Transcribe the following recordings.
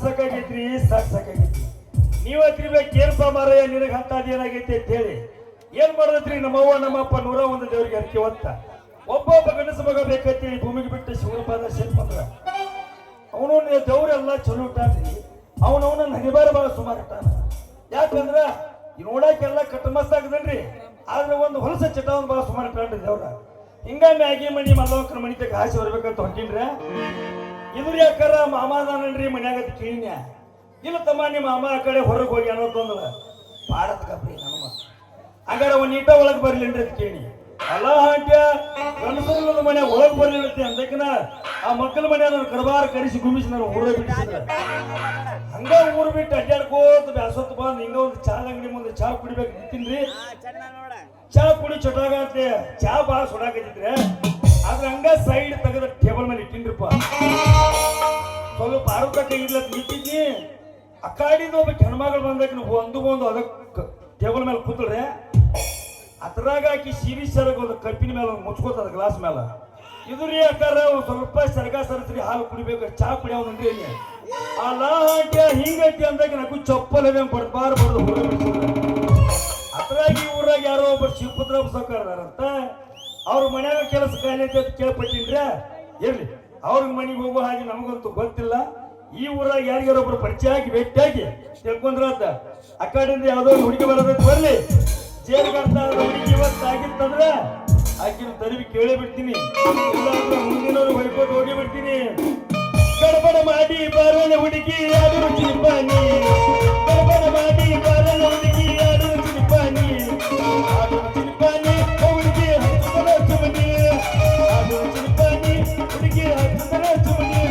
ಸಾಕಾಗೈತ್ರಿ ಸಾಕಾಗೈತ್ರಿ. ನೀವತ್ರಿ ಬೇಕೇನಪ್ಪ ಮಾರಯ್ಯ ನಿನಗೆ ಹಂತದ ಏನಾಗೈತಿ ಅಂತ ಹೇಳಿ ಏನ್ ಮಾಡದ್ರಿ? ನಮ್ಮವ್ವ ನಮ್ಮಪ್ಪ 101 ದೇವರಿಗೆ ಅರ್ಕೆ ಹೊತ್ತ ಒಬ್ಬೊಬ್ಬ ಗಂಡಸ ಮಗ ಬೇಕೈತಿ ಭೂಮಿಗೆ ಬಿಟ್ಟು ಶಿವಪಾದ ಸೇರ್ಕೊಂಡ್ರ ಅವನು ದೇವ್ರೆಲ್ಲ ಚಲೋ ಇಟ್ಟಾನ್ರಿ. ಅವನವನ ಹನಿಬಾರ ಬಾಳ ಸುಮಾರು ಇಟ್ಟಾನ. ಯಾಕಂದ್ರ ನೋಡಾಕೆಲ್ಲ ಕಟ್ಟ ಮಸ್ತ್ ಆಗದನ್ರಿ, ಆದ್ರೆ ಒಂದು ಹೊಲಸ ಚಟ ಒಂದು ಬಾಳ ಸುಮಾರು ಇಟ್ಟಾನ್ರಿ ದೇವ್ರ. ಹಿಂಗ ಮ್ಯಾಗಿ ಮನಿ ಮಲ್ಲವಕ್ಕನ ಮನಿ ತಗ ಆಸೆ ಬರ್ಬೇಕಂತ ಹೊಂಟಿನ್ರ. ಇದ್ರ ಯಾಕಾರ ಮಾಮ ಅದಾನನ್ರಿ ಮನ್ಯಾಗತ್ ಕೇಳಿನ್ಯ. ಇಲ್ಲ ತಮ್ಮ ನಿಮ್ಮ ಮಾಮ ಆ ಕಡೆ ಹೊರಗೆ ಹೋಗಿ ಅನ್ನೋದೊಂದ್ರ ಪಾಡತ್ ಕಪ್ರಿ ನಮ್ಮ ಹಂಗಾರ ಒಂದ್ ನೀಟ ಒಳಗ್ ಬರ್ಲಿನ್ರಿ ಅಂತ ಕೇಳಿ. ಅಲ್ಲ ಹಾಂಟ್ಯ ಗಂಡಸರ ಮನೆ ಒಳಗ್ ಬರ್ಲಿರುತ್ತೆ ಅಂದಕಿನ ಆ ಮಕ್ಕಳ ಮನೆ ಕಡಬಾರ ಕರಿಸಿ ಗುಮ್ಮಿಸಿ ನಾನು ಊರ ಬಿಟ್ಟಿಸಿದ್ರ. ಹಂಗ ಊರ್ ಬಿಟ್ಟು ಅಡ್ಡಾಡ್ಕೋತ ಬ್ಯಾಸೊತ್ತು ಬಂದ್ ಹಿಂಗ ಒಂದು ಚಾ ಅಂಗಡಿ ಮುಂದೆ ಚಾ ಕುಡಿಬೇಕು ನಿಂತಿನ್ರಿ. ಚಾ ಕುಡಿ ಚೊಟಾಗತ್ತೆ, ಚಾ ಬಾಳ ಸುಡಾಕತ್ತಿದ್ರೆ ಆದ್ರೆ ಹಂಗ ಸೈಡ್ ತೆಗೆದ ಟೇಬಲ್ ಮೇಲೆ ಇಟ್ಟಿನ್ರಿಪ್ಪ. ಸ್ವಲ್ಪ ಆರೋಗ್ಯ ಕೈ ಇರ್ಲತ್ ನಿಂತಿದ್ನಿ. ಅಕಾಡಿದ ಒಬ್ಬ ಹೆಣ್ಮಗಳು ಬಂದಕ್ಕೆ ಒಂದು ಅದಕ್ಕೆ ಟೇಬಲ್ ಮೇಲೆ ಕೂತ್ರೆ ಅದ್ರಾಗ ಆಕಿ ಸಿರಿ ಸೆರಗ ಒಂದು ಕಪ್ಪಿನ ಮೇಲೆ ಮುಚ್ಕೋತದ ಗ್ಲಾಸ್ ಮೇಲೆ. ಇದ್ರಿ ಯಾಕಾರ ಸ್ವಲ್ಪ ಸೆರಗ ಸರಸ್ರಿ ಹಾಲು ಕುಡಿಬೇಕು ಚಾ ಕುಡಿಯೋದ್ರಿ. ಅಲ್ಲ ಹಿಂಗೈತಿ ಅಂದಾಗ ನಗು ಚಪ್ಪಲ್ ಬಡ್ಬಾರ್ದು ಅದ್ರಾಗ ಈ ಊರಾಗ ಯಾರೋ ಒಬ್ಬರು ಶಿವಪುತ್ರ ಸಾಕಾರದಾರಂತ. ಅವ್ರ ಮನ್ಯಾಗ ಕೆಲಸ ಕಾಯಿಲೆ ಅಂತ ಕೇಳ್ಪಟ್ಟಿನ್ರ. ಇರ್ಲಿ ಅವ್ರಿಗೆ ಮನೆಗೆ ಹೋಗೋ ಹಾಗೆ ನಮಗಂತೂ ಗೊತ್ತಿಲ್ಲ. ಈ ಊರಾಗ ಯಾರಿಗಾರೊಬ್ರು ಪರಿಚಯ ಆಗಿ ಭೇಟಿಯಾಗಿ ತಿಳ್ಕೊಂಡ್ರಂತ ಆ ಕಡೆಯಿಂದ ಯಾವ್ದೋ ಹುಡುಗಿ ಬರೋದಕ್ಕೆ ಬರ್ಲಿ ಜೇರ್ಗಂತ ಹುಡುಗಿ ಇವತ್ತು ಆಗಿತ್ತಂದ್ರ ಆಕಿನ ತರಿವಿ ಕೇಳೇ ಬಿಡ್ತೀನಿ. ಇಲ್ಲಾಂದ್ರೆ ಮುಂದಿನವ್ರು ಹೊಯ್ಕೋದು ಹೋಗಿ ಬಿಡ್ತೀನಿ. ಗಡಬಡ ಮಾಡಿ ಬಾರಣ ಹುಡುಗಿ ಯಾರು ಚಿಲಿಪಾನಿ, ಗಡಬಡ ಮಾಡಿ ಬಾರಣ ಹುಡುಗಿ ಯಾರು ಚಿಲಿಪಾನಿ, ಅದು ಚಿಲಿಪಾನಿ ಹುಡುಗಿ ಹತ್ತುತ್ತರ ಚುಮನಿ, ಅದು ಚಿಲಿಪಾನಿ ಹುಡುಗಿ ಹತ್ತುತ್ತರ ಚುಮನಿ.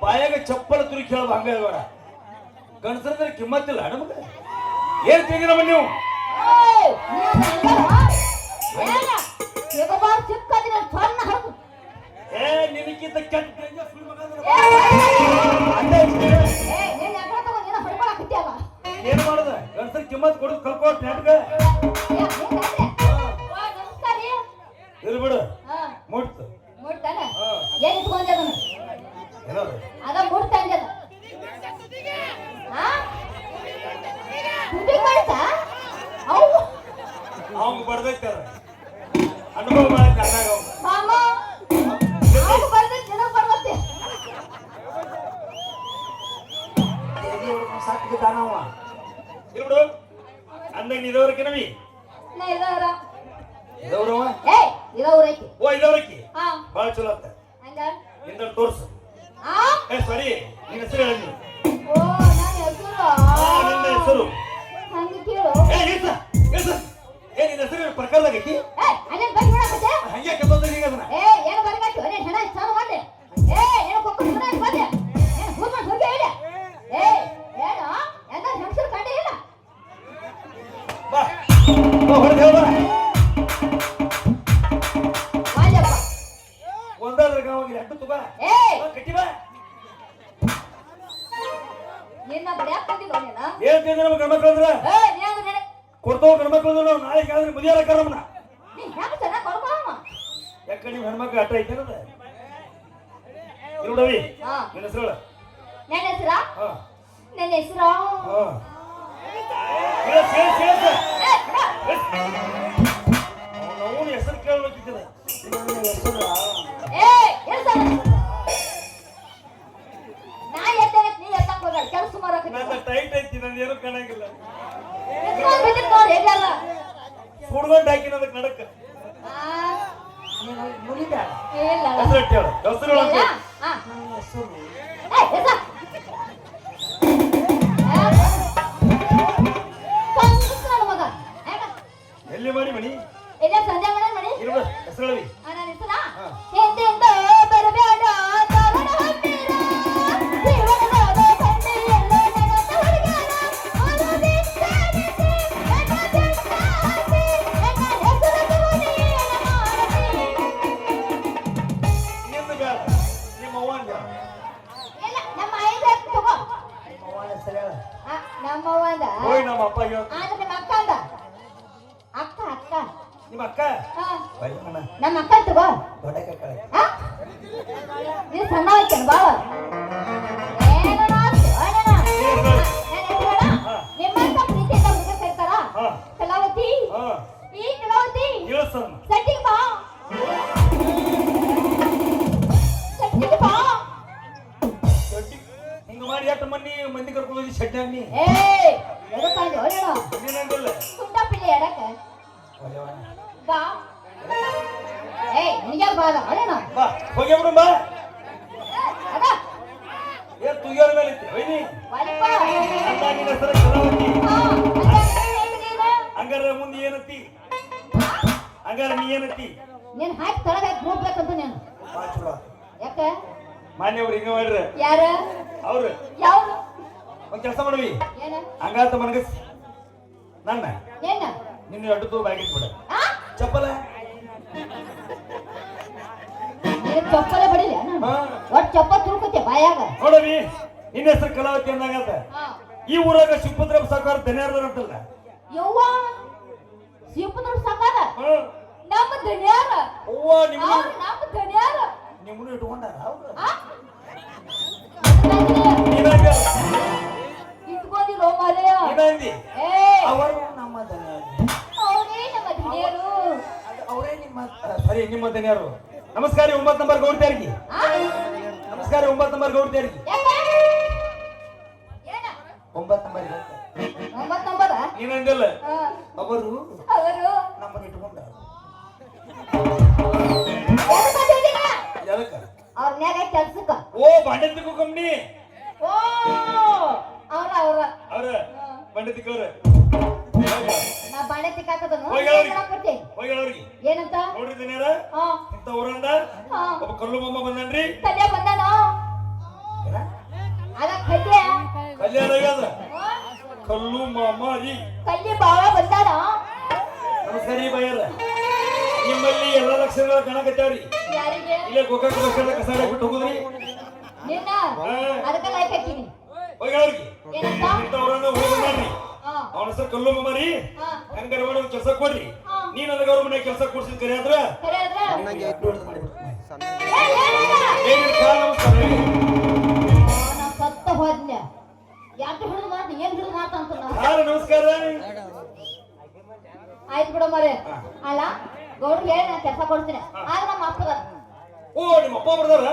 ಬಾಯಾಗ ಚಪ್ಪಲ ತುರಿ ಕೇಳುವ ಹಂಗ ಬೇಡ ಗಂಡಸರ ಕಿಮ್ಮತ್ತಿಲ್ಲ ನಮಗ ಏನ್ ತಿಂದಿರಮ್ಮ ನೀವು ಏ ನಿನಕ್ಕಿಂತ ಕೆಟ್ಟ ಏನ್ ಮಾಡುದ ಗಂಡಸರ ಕಿಮ್ಮತ್ ಕೊಡುದು ಕಲ್ಕೋಟ್ ನೆಟ್ಗ ಇರ್ಲಿ ಬಿಡು ಮುಟ್ತು ಏನ್ ಇಟ್ಕೊಂಡೆ ಏನಾದ್ರು ಅದ ಮುಡ್ತಂದೆ ಅವಂಗ ಬಡ್ದೈತಾರ ಅನುಭವ ಮಾಡಕ್ಕೆ ಅದಾಗ ಮಾಮ ಅವ್ನು ಬರ್ದೈತೆ ಏನೋ ಬರ್ದೈತೆ ಸಾಕಿಗೆ ತಾನವ ಇರ್ಬಿಡು ಅಂದಾಗ ನಿದವರಕ್ಕೆ ನವಿ ನಾ ಇದಾರ ಇದವ್ರವ ಏ ಇದಾವ್ರೈತಿ ಓ ಇದವ್ರಕ್ಕಿ ಹಾ ಬಾಳ ಚಲೋ ಆತ ಹಂಗ ನಿಂದ ತೋರ್ಸು ಆ ಏ ಸರಿ ನಿನ್ನ ಹೆಸರು ಹೇಳಿ ಓ ನನ್ನ ಹೆಸರು ನಿನ್ನ ಹೆಸರು ಹಂಗೆ ಕೇಳು ಏ ಇರ್ತ ಇರ್ತ ಏ ನಿನ್ನ ಹೆಸರು ಪ್ರಕಾರದಾಗ ಐತಿ ಏ ಅದೇ ಬಂದ್ ಬಿಡಕತ್ತೆ ಹಂಗೆ ಕೆತ್ತೋದ ಈಗ ಅದನ್ನ ಏ ಏನು ಬರ್ಗಟ್ಟು ಅದೇ ಹೆಣ ಚಾಲು ಮಾಡಿ ಏ ಏನು ಕೊಕ್ಕು ಸುನ ಬಂದೆ ಏನು ಕೂತ್ ಮಾಡಿ ಹೋಗಿ ಹೇಳಿ ಏ ಏನು ಎಂದ ಹೆಂಗಸರು ಕಂಡೇ ಇಲ್ಲ ಬಾ ಬಾ ಹೊರಗೆ ಹೇಳ ವಾಜಪ್ಪ ಒಂದಾದ್ರ ಹೋಗಿ ಅಡ್ಡು ತುಗ ಏ ಕಟ್ಟಿ ಬಾ ನಿನ್ನ ಬಡ್ಯಾಕ್ ಬಂದಿಲ್ಲ ನೀನ ಏನ್ ತಿಂದ್ರೆ ನಮ್ಮ ಗಣಮಕ್ಳು ಅಂದ್ರ ಏ ನೀನು ನೆನೆ ಕೊಡ್ತಾವ ಗಣಮಕ್ಳು ಅಂದ್ರೆ ನಾವು ನಾಳೆ ಆದ್ರೆ ಮದುವೆ ಕರಮ್ಮನ ನೀ ಹೆಂಗ ಚೆನ್ನಾಗಿ ಕೊಡ್ಕೊಳಮ್ಮ ಯಾಕೆ ನೀವು ಹೆಣ್ಮಕ್ಳು ಅಟ್ಟ ಐತೇನದ ಇರುಡವಿ ಹಾ ನಿನ್ನ ಹೆಸರು ಹೇಳ ನನ್ನ ಹೆಸರಾ ಹಾ ನನ್ನ ಹೆಸರಾ ಹಾ ಹೇಳ ಹೇಳ ನಾವು ಹೆಸರು ಕೇಳಬೇಕಿದ್ದ ನನ್ನ ಹೆಸರು ಏ ಎಲ್ಸ ನಾ ಎತ್ತನೆ ನೀ ಎತ್ತಕ್ ಹೋಗಲ್ಲ ಕೆಲಸ ಮಾಡಕ ನನ್ನ ಟೈಟ್ ಐತಿ ನಂದು ಏನು ಕಾಣಂಗಿಲ್ಲ ಎತ್ಕೊಂಡು ಬಿದ್ದಿದ್ ನೋಡಿ ಹೇಗಲ್ಲ ಸುಡ್ಕೊಂಡು ಹಾಕಿನ ಅದಕ್ಕೆ ನಡಕ ಮುಗಿದ ಇಲ್ಲ ಹೆಸರು ಹೇಳ ಹೆಸರು ಹೇಳ ಹಾ ನನ್ನ ಹೆಸರು ಏ ಎಸ ಮಗ ಎಲ್ಲಿ ಮಾಡಿ ಮಣಿ ಇಲ್ಲ ಸಂಜೆ ಮಾಡಿ ಇರುವ ಹೆಸರು ಹೇಳಿ ನನ್ನ ಹೆಸರಾ ಹಿಂದಿಂದ ಬರಬೇಡ ತವರ ಹತ್ತಿರ ಜೀವನದ ಸಂಧಿಯಲ್ಲ ನನತ ಹುಡುಗಾರ ಅದು ಬಿಟ್ಟನಿಸಿ ನನ್ನ ಜಂಟಾಸಿ ನನ್ನ ಹೆಸರು ತೂನಿಯನ ಮಾಡತಿ ನಿಂದ ಬೇಡ ನಿಮ್ಮ ಅವ್ವನ್ ಬೇಡ ಇಲ್ಲ ನಮ್ಮ ಐದು ತಗೋ ನಿಮ್ಮ ಅವ್ವನ ಹೆಸರು ಹೇಳ ನಮ್ಮ ಒಂದ ಹೋಯ್ ನಮ್ಮ ಅಪ್ಪ ಹೇಳ್ತ ಆದ್ರೆ ನಿಮ್ಮ ಅಕ್ಕ ಅಂದ ಅಕ್ಕ ಅಕ್ಕ ನಿಮ್ಮ ಅಕ್ಕ ಹಾ ಬರೀ ಅಣ್ಣ ನಮ್ಮ ಅಕ್ಕ ತಗೋ ದೊಡ್ಡ ಕಳೆ ಇದು ಸಣ್ಣ ಆಯ್ತೇನು ಬಾಳ ಏನೋ ನಿಮ್ಮಂತ ಪ್ರೀತಿಯಿಂದ ಹುಡುಗ ಸೇರ್ತಾರ ಹಾ ಕಲಾವತಿ ಹಾ ಈ ಕಲಾವತಿ ಇಳಿಸಮ್ಮ ಸಟ್ಟಿಗೆ ಬಾ ಸಟ್ಟಿಗೆ ಬಾ ಶೆಟ್ಟಿ ಹಿಂಗ ಮಾಡಿ ಎಷ್ಟು ಮಂದಿ ಕರ್ಕೊಂಡು ಹೋಗಿ ಶೆಟ್ಟಿ ಅನ್ನಿ ಏ ಎದಕ್ಕಾಗಿ ಹೊಳೆಣ ನೀನಂಗಿಲ್ಲ ಸುಂಟ ಪಿಳ್ಳಿ ಎಡಕ ಬಾ ಏ ನಿನಗೆ ಬಾದ ಹೊಳೆಣ ಬಾ ಹೋಗಿ ಬಿಡು ಬಾ ಅದ ಏ ತುಗಿಯೋರ ಮೇಲೆ ಇತ್ತು ಒಯ್ನಿ ವಾಲಿಪ ಅಣ್ಣ ನಿನ್ನ ಹೆಸರು ಕಲಾವತಿ ಹಾ ಹಂಗಾರ ಮುಂದೆ ಏನತ್ತಿ ಹಂಗಾರ ನೀ ಏನತ್ತಿ ನೀನ್ ಹಾಕಿ ತಳಗ ಗ್ರೂಪ್ ಬೇಕಂತ ನೀನು ಭಾಳ ಚಲೋ ಆತು. ಯಾಕೆ ಮಾನ್ಯವ್ರು ಹಿಂಗ ಮಾಡ್ರ ಯಾರ ಅವ್ರು ಯಾವ ಒಂದ್ ಕೆಲಸ ಮಾಡವಿ ಏನ ಹಂಗಾತ ಮನಗಸ್ ನನ್ನ ಏನ ನಿನ್ನ ಅಡ್ಡು ತೂ ಬ್ಯಾಗಿಟ್ ಬಿಡ ಆ ಚಪ್ಪಲ ನೀನು ಚಪ್ಪಲೆ ಬಡಿಲ್ಲ ಹಾ ಒಟ್ಟು ಚಪ್ಪ ತುಳ್ಕೊತೆ ಬಾಯಾಗ ನೋಡವಿ ನಿನ್ನ ಹೆಸರು ಕಲಾವತಿ ಅಂದಾಗತ್ತ ಹಾ ಈ ಊರಾಗ ಶಿವಪುತ್ರ ಸಾಕಾರ ಧನ್ಯಾರ್ದಾರ ಅಂತಲ್ಲ ಯವ್ವ ಶಿವಪುತ್ರ ಸಾಕಾರ ಹಾ ನಮ್ಮ ಧನ್ಯಾರ ಅವ್ವ ನಿಮ್ಮ ಅವ್ರು ನಮ್ಮ ಧನ್ಯಾರ ನಿಮ್ಮನ್ನು ಇಟ್ಕೊಂಡಾರ ಅವ್ರು ಆ ನೀನಂಗ ಇಟ್ಕೊಂಡಿರೋ ಮರೆಯ ನೀನಂದಿ ಏ ಅವರು ನಮ್ಮ ಧನ್ಯಾರು ಅವರೇ ನಮ್ಮ ಧನ್ಯರು ಅವರೇ ನಿಮ್ಮ ಸರಿ ನಿಮ್ಮ ಧನ್ಯರು ನಮಸ್ಕಾರ 9 ನಂಬರ್ ಗೌಡ್ತಿಯಾರಿಗೆ ಆ ನಮಸ್ಕಾರ 9 ನಂಬರ್ ಗೌಡ್ತಿಯಾರಿಗೆ ಯಾಕೆ ಏನ 9 ನಂಬರ್ 9 ನಂಬರ ನೀನಂದಿಲ್ಲ ಹಾ ಅವರು ಅವರು ನಮ್ಮನ್ನು ಇಟ್ಕೊಂಡ ಎದಕ್ಕ ಅವ್ರ ನ್ಯಾಗ ಕೆಲ್ಸಕ್ಕ ಓ ಬಾಂಡೆತ್ತಿಗೂ ಕಂಪ್ನಿ ಓ ಅವ್ರ ಅವ್ರ ಬಾಂಡೆತ್ತಿಕ್ಕವ್ರ ನಾ ಬಾಳೆ ತಿಕ್ಕಾಕದನು ಹೋಗಿ ಅವ್ರಿಗೆ. ಕೊಡ್ತೀನಿ ಹೋಗಿ ಅವ್ರಿಗೆ ಏನಂತ ನೋಡ್ರಿ ಧನ್ಯರ ಹಾ ಇಂಥ ಊರಂದ ಹಾ ಒಬ್ಬ ಕಲ್ಲು ಬೊಮ್ಮ ಬಂದನ್ರಿ ತಲೆ ಬಂದಾನ ಅಲ್ಲೇನಾಗ್ಯದ ಕಲ್ಲು ಮಾರಿ ಕಲ್ಲಿ ಬಾವ ಬಂದಾನ. ನಮಸ್ಕಾರ ರೀ ಬಯ್ಯರ. ನಿಮ್ಮಲ್ಲಿ ಎಲ್ಲ ಲಕ್ಷಣಗಳ ಕಾಣಕತ್ತಾವ್ರಿ. ಯಾರಿಗೆ? ಇಲ್ಲೇ ಗೋಕಾಕ ಲಕ್ಷಣ ಕಸಾಡ ಬಿಟ್ಟು ಹೋಗುದ್ರಿ. ನಿನ್ನ ಅದಕ್ಕೆ ಲೈಕ್ ಹಾಕಿನಿ. ಹೋಗಿ ಅವ್ರಿಗೆ ಏನಂತ? ಇಂಥವ್ರನ್ನ ಹೋಗಿ ಮಾಡ್ರಿ. ಅವನ ಹೆಸರು ಕಲ್ಲು ಮಾರಿ. ಹಂಗಾರೆ ಮಾಡಿ ಒಂದು ಕೆಲಸ ಕೊಡ್ರಿ. ನೀ ನನಗೆ ಅವ್ರ ಮನೆ ಕೆಲಸ ಕೊಡ್ಸಿದ್ ಕರೆ ಆದ್ರ ಕರೆ ಆದ್ರ ನಮಸ್ಕಾರ ಹೇಳಿ. ನಾ ಸತ್ತ ಹೋದ್ನೆ. ಯಾಕೆ ಹಿಡಿದು ಮಾತು ಏನ್ ಹಿಡಿದು ಮಾತು ಅಂತ ನಮಸ್ಕಾರ. ಆಯ್ತು ಬಿಡ ಮರೆ. ಅಲ್ಲ ಗೌಡ್ರಿಗೆ ಹೇಳಿ ನಾನು ಕೆಲಸ ಕೊಡ್ತೀನಿ. ಆಗ ನಮ್ಮ ಅಪ್ಪದ. ಓ ನಿಮ್ಮ ಅಪ್ಪ ಬರ್ದಾರ.